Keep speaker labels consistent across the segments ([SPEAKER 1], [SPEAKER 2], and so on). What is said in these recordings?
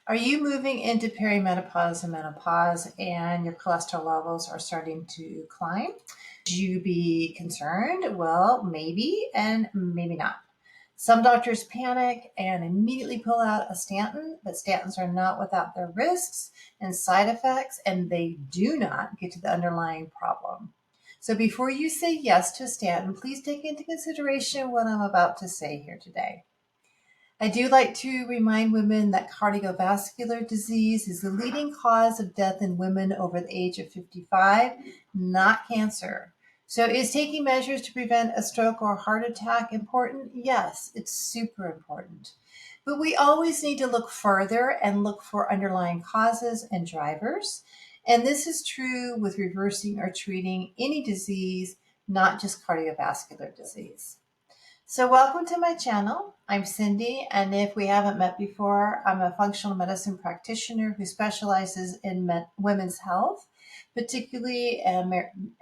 [SPEAKER 1] Are you moving into perimenopause and menopause and your cholesterol levels are starting to climb? Should you be concerned? Well, maybe and maybe not. Some doctors panic and immediately pull out a statin, but statins are not without their risks and side effects, and they do not get to the underlying problem. So before you say yes to a statin, please take into consideration what I'm about to say here today. I do like to remind women that cardiovascular disease is the leading cause of death in women over the age of 55, not cancer. So, is taking measures to prevent a stroke or heart attack important? Yes, it's super important. But we always need to look further and look for underlying causes and drivers. And this is true with reversing or treating any disease, not just cardiovascular disease. So, welcome to my channel. I'm Cindy, and if we haven't met before, I'm a functional medicine practitioner who specializes in women's health, particularly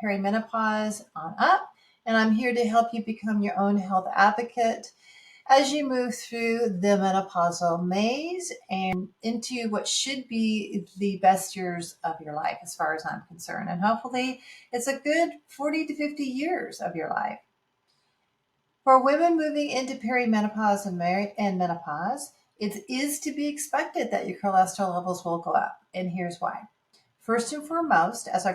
[SPEAKER 1] perimenopause on up. And I'm here to help you become your own health advocate as you move through the menopausal maze and into what should be the best years of your life, as far as I'm concerned. And hopefully, it's a good 40 to 50 years of your life. For women moving into perimenopause and menopause, it is to be expected that your cholesterol levels will go up, and here's why. First and foremost, as our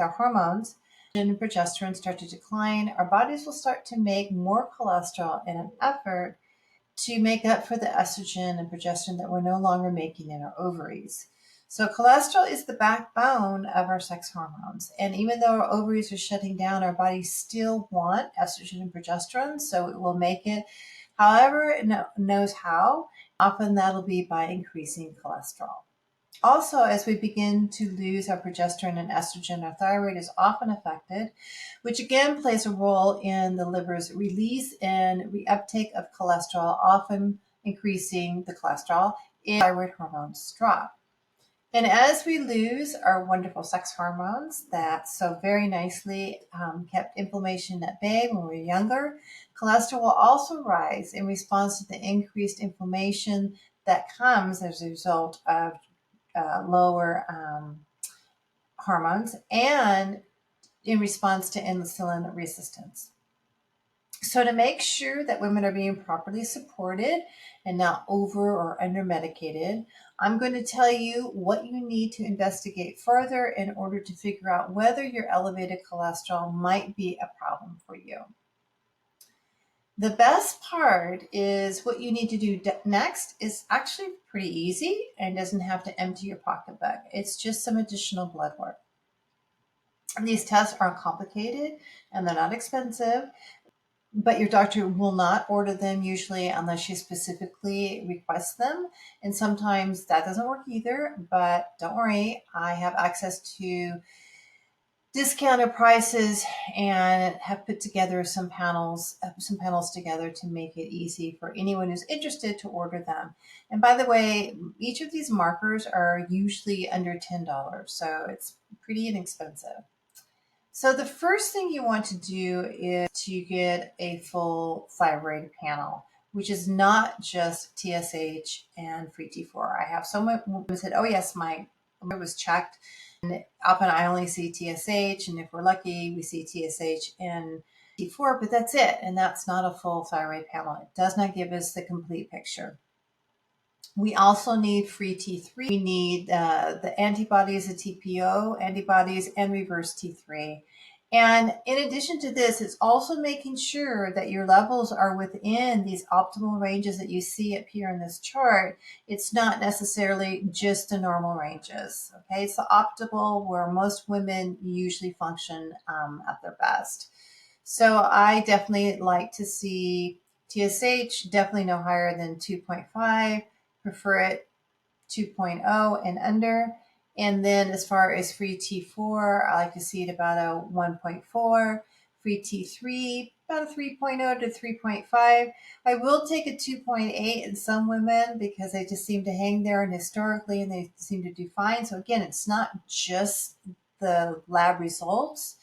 [SPEAKER 1] hormones and progesterone start to decline, our bodies will start to make more cholesterol in an effort to make up for the estrogen and progesterone that we're no longer making in our ovaries. So cholesterol is the backbone of our sex hormones. And even though our ovaries are shutting down, our bodies still want estrogen and progesterone, so it will make it however it knows how. Often that'll be by increasing cholesterol. Also, as we begin to lose our progesterone and estrogen, our thyroid is often affected, which again plays a role in the liver's release and reuptake of cholesterol, often increasing the cholesterol if thyroid hormones drop. And as we lose our wonderful sex hormones that so very nicely kept inflammation at bay when we were younger, cholesterol will also rise in response to the increased inflammation that comes as a result of lower hormones and in response to insulin resistance. So, to make sure that women are being properly supported and not over or under medicated, I'm going to tell you what you need to investigate further in order to figure out whether your elevated cholesterol might be a problem for you. The best part is what you need to do next is actually pretty easy and doesn't have to empty your pocketbook. It's just some additional blood work. These tests aren't complicated and they're not expensive, but your doctor will not order them usually unless you specifically request them. And sometimes that doesn't work either, but don't worry, I have access to discounted prices and have put together some panels together to make it easy for anyone who's interested to order them. And by the way, each of these markers are usually under $10, so it's pretty inexpensive. So the first thing you want to do is to get a full thyroid panel, which is not just TSH and free T4. I have someone who said, oh yes, my was checked. And often I only see TSH, and if we're lucky, we see TSH and T4, but that's it. And that's not a full thyroid panel. It does not give us the complete picture. We also need free T3. We need the antibodies, the TPO antibodies, and reverse T3. And in addition to this, it's also making sure that your levels are within these optimal ranges that you see up here in this chart. It's not necessarily just the normal ranges. Okay, it's the optimal where most women usually function at their best. So I definitely like to see TSH definitely no higher than 2.5. Prefer it 2.0 and under. And then as far as free T4, I like to see it about a 1.4. Free T3, about a 3.0 to 3.5. I will take a 2.8 in some women because they just seem to hang there and historically and they seem to do fine. So again, it's not just the lab results.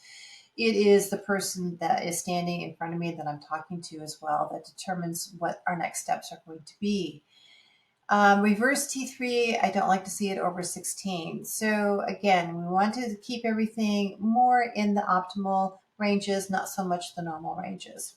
[SPEAKER 1] It is the person that is standing in front of me that I'm talking to as well that determines what our next steps are going to be. Reverse T3, I don't like to see it over 16. So again, we want to keep everything more in the optimal ranges, not so much the normal ranges.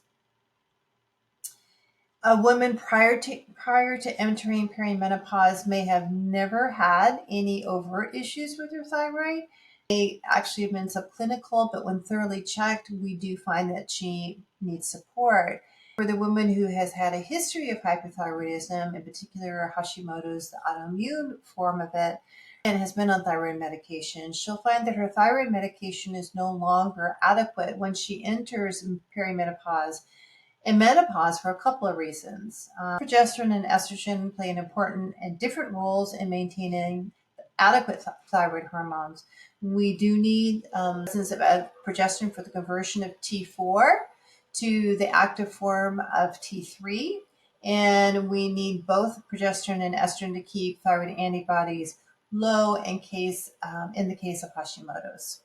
[SPEAKER 1] A woman prior to entering perimenopause may have never had any overt issues with her thyroid. They actually have been subclinical, but when thoroughly checked, we do find that she needs support. For the woman who has had a history of hypothyroidism, in particular Hashimoto's, the autoimmune form of it, and has been on thyroid medication, she'll find that her thyroid medication is no longer adequate when she enters perimenopause and menopause for a couple of reasons. Progesterone and estrogen play an important and different roles in maintaining adequate thyroid hormones. We do need presence of progesterone for the conversion of T4 to the active form of T3, and we need both progesterone and estrogen to keep thyroid antibodies low in the case of Hashimoto's.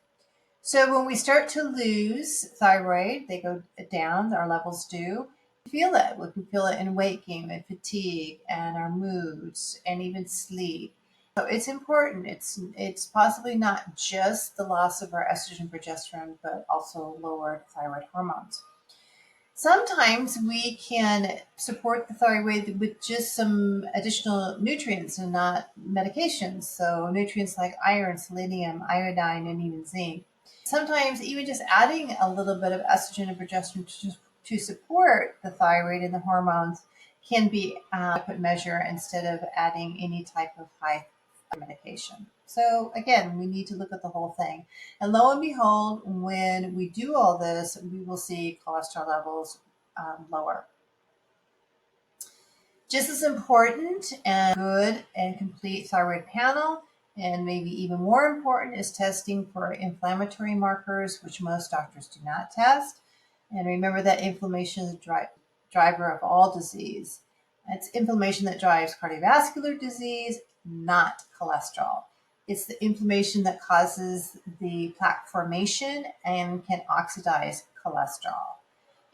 [SPEAKER 1] So when we start to lose thyroid, they go down, our levels do. We feel it. We can feel it in weight gain and fatigue and our moods and even sleep. So it's important. It's possibly not just the loss of our estrogen progesterone, but also lowered thyroid hormones. Sometimes we can support the thyroid with just some additional nutrients and not medications. So nutrients like iron, selenium, iodine, and even zinc. Sometimes even just adding a little bit of estrogen and progesterone to support the thyroid and the hormones can be a adequate measure instead of adding any type of high medication. So again, we need to look at the whole thing. And lo and behold, when we do all this, we will see cholesterol levels lower. Just as important and good and complete thyroid panel, and maybe even more important, is testing for inflammatory markers, which most doctors do not test. And remember that inflammation is the driver of all disease. It's inflammation that drives cardiovascular disease, not cholesterol. It's the inflammation that causes the plaque formation and can oxidize cholesterol.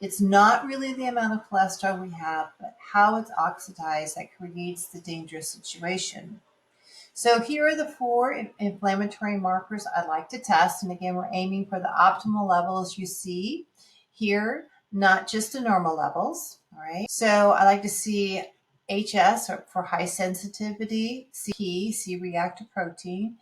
[SPEAKER 1] It's not really the amount of cholesterol we have, but how it's oxidized that creates the dangerous situation. So here are the 4 inflammatory markers I'd like to test. And again, we're aiming for the optimal levels you see here, not just the normal levels. All right. So I like to see HS, or for high sensitivity, C-reactive protein.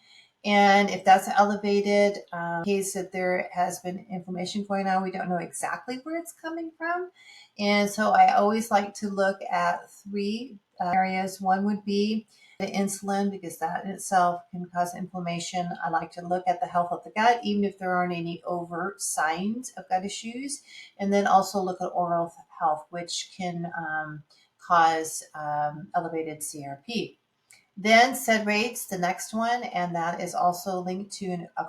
[SPEAKER 1] And if that's elevated, in case that there has been inflammation going on, we don't know exactly where it's coming from. And so I always like to look at 3 areas. One would be the insulin, because that in itself can cause inflammation. I like to look at the health of the gut, even if there aren't any overt signs of gut issues. And then also look at oral health, which can cause elevated CRP. Then SED rates, the next one, and that is also linked to a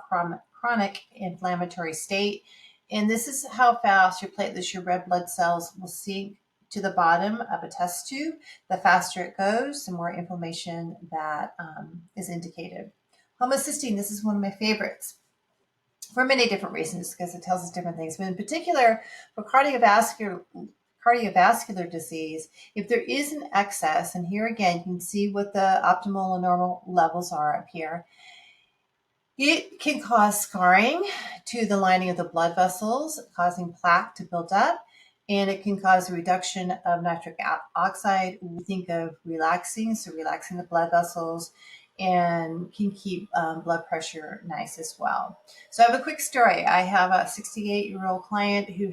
[SPEAKER 1] chronic inflammatory state. And this is how fast your platelets, your red blood cells, will sink to the bottom of a test tube. The faster it goes, the more inflammation that is indicated. Homocysteine, this is one of my favorites for many different reasons because it tells us different things. But in particular, for cardiovascular disease, if there is an excess, and here again, you can see what the optimal and normal levels are up here, it can cause scarring to the lining of the blood vessels, causing plaque to build up, and it can cause a reduction of nitric oxide. We think of relaxing the blood vessels, and can keep blood pressure nice as well. So I have a quick story. I have a 68-year-old client who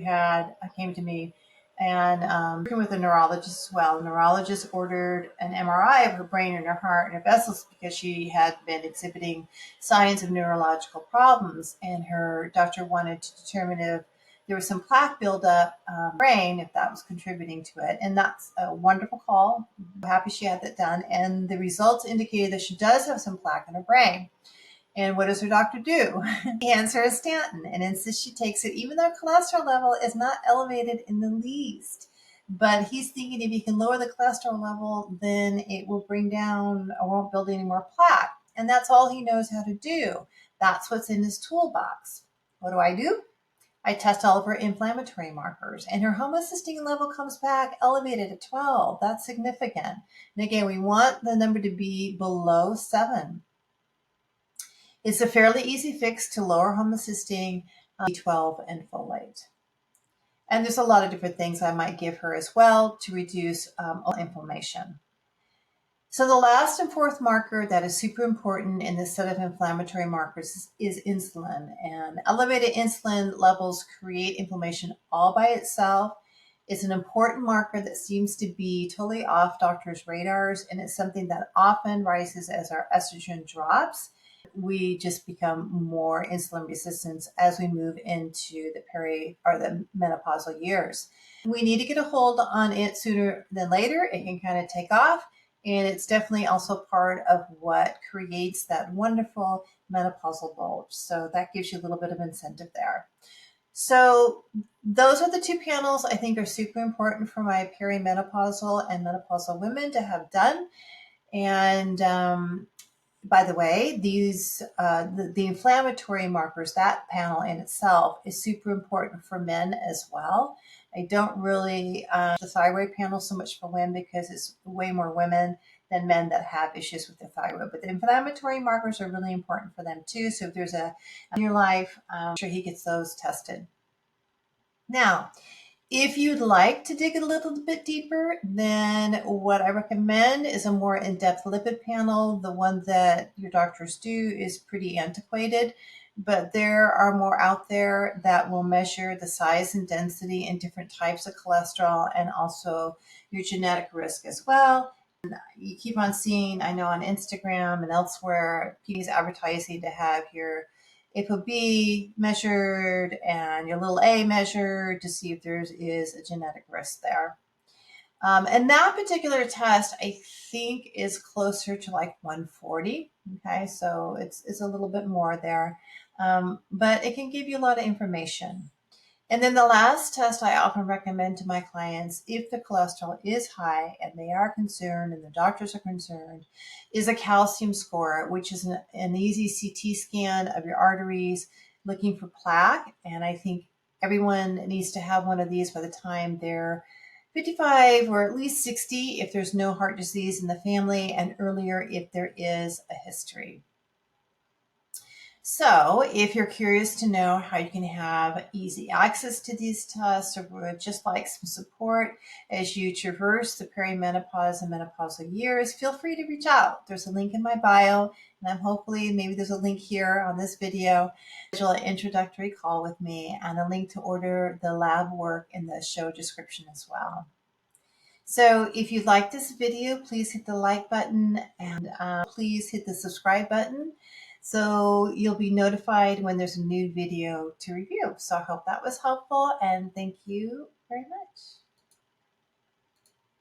[SPEAKER 1] came to me and working with a neurologist as well. The neurologist ordered an MRI of her brain and her heart and her vessels because she had been exhibiting signs of neurological problems, and her doctor wanted to determine if there was some plaque buildup in the brain, if that was contributing to it. And that's a wonderful call. I'm happy she had that done. And the results indicated that she does have some plaque in her brain. And what does her doctor do? He hands her a statin and insists she takes it, even though cholesterol level is not elevated in the least. But he's thinking if he can lower the cholesterol level, then it will bring down or won't build any more plaque. And that's all he knows how to do. That's what's in his toolbox. What do? I test all of her inflammatory markers, and her homocysteine level comes back elevated at 12. That's significant. And again, we want the number to be below 7. It's a fairly easy fix to lower homocysteine, B12, and folate. And there's a lot of different things I might give her as well to reduce inflammation. So the last and fourth marker that is super important in this set of inflammatory markers is insulin. And elevated insulin levels create inflammation all by itself. It's an important marker that seems to be totally off doctors' radars, and it's something that often rises as our estrogen drops. We just become more insulin resistant as we move into the menopausal years. We need to get a hold on it sooner than later. It can kind of take off. And it's definitely also part of what creates that wonderful menopausal bulge. So that gives you a little bit of incentive there. So those are the two panels I think are super important for my perimenopausal and menopausal women to have done. And by the way, these the inflammatory markers, that panel in itself is super important for men as well. I don't really the thyroid panel so much for women because it's way more women than men that have issues with the thyroid. But the inflammatory markers are really important for them too. So if there's a in your life, I'm sure he gets those tested. Now, if you'd like to dig a little bit deeper, then what I recommend is a more in-depth lipid panel. The one that your doctors do is pretty antiquated, but there are more out there that will measure the size and density and different types of cholesterol and also your genetic risk as well. You keep on seeing, I know on Instagram and elsewhere, people's advertising to have your ApoB measured and your little a measured to see if there is a genetic risk there. And that particular test, I think, is closer to like 140. Okay, so it's a little bit more there, but it can give you a lot of information. And then the last test I often recommend to my clients, if the cholesterol is high and they are concerned and the doctors are concerned, is a calcium score, which is an easy CT scan of your arteries looking for plaque. And I think everyone needs to have one of these by the time they're 55 or at least 60 if there's no heart disease in the family, and earlier if there is a history. So if you're curious to know how you can have easy access to these tests or would just like some support as you traverse the perimenopause and menopausal years, feel free to reach out. There's a link in my bio, and I'm hopefully maybe there's a link here on this video. Schedule an introductory call with me and a link to order the lab work in the show description as well. So if you like this video, please hit the like button and please hit the subscribe button so you'll be notified when there's a new video to review. So I hope that was helpful, and thank you very much.